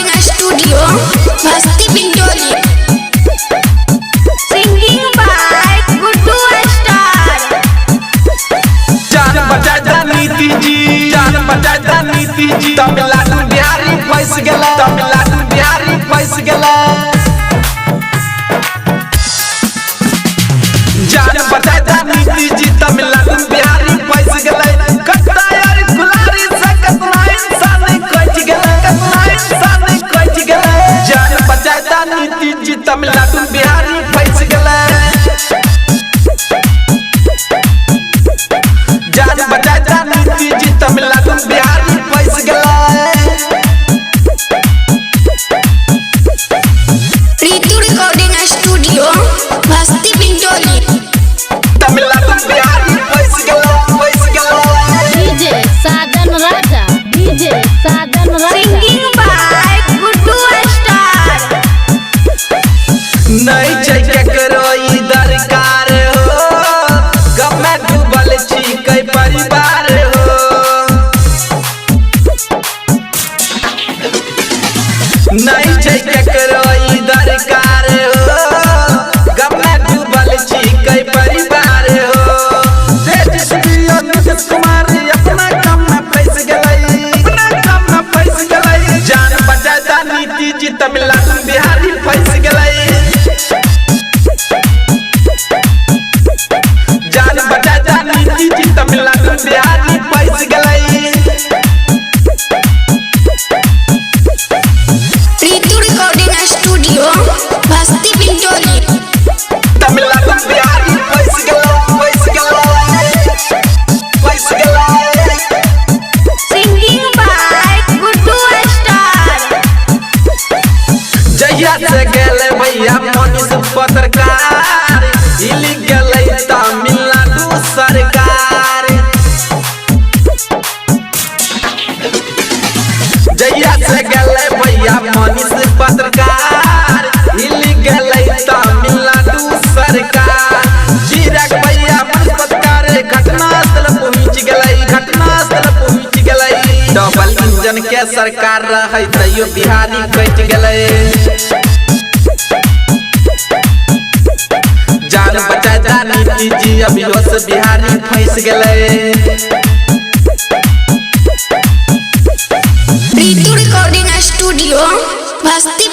recording studio, Basti Pindoli. Singing by Guddu Star. जान बजा नीति जी, जान बजा नीति जी। तमिलनाडु बिहारी फंस गला, तमिलनाडु बिहारी फंस गला। जान बजा नीति जी, तमिलनाडु बिहारी फंस गला। कतना यार गुलारी से कतना इंसान कट गला, कतना इंसान कट गला। जान बजा नीति जी, तमिलनाडु बिहारी फंस गला। जान बजा नीति जी, तमिलनाडु बिहारी फंस गला। Ritu recording studio, Basti Pindoli. Tamil Nadu Bihari फंस गला, फंस गला। DJ Sadan Raja, DJ Sadan Raja. Singing by Guddu Star. नहीं चाहिए करो इधर कार हो, गम में डूबल छी कई परिवार हो। नहीं चाहिए करो इधर कार हो, गम में डूबल छी कई परिवार हो। तेजस्वी और नीतीश कुमार अपना काम में फंस गए, अपना काम में फंस गए। जान बजा नीति जी, तमिलनाडु बिहारी फंस गए। जान बजा नीति जी, तमिलनाडु बिहारी फंस गए। Ritu recording studio, Basti Pindoli. Tamil Nadu Bihari फंस गया, फंस गया, फंस गया। Singing by Guddu Star. जहिया से गेले भैया मनीष पत्रकार, हिल गेले तमिलनाडु सरकार। जहिया से गेले भैया मनीष पत्रकार, हिल गेले तमिलनाडु सरकार। चिराग भैया मनीष पत्रकार घटनास्थल पहुंच गेले, घटनास्थल पहुंच गेले। डबल इंजन के सरकार रहे तैयो बिहारी कट गेले। जान बजा नीति जी, अभी होश बिहारी फंस गेले। Ritu recording studio, Basti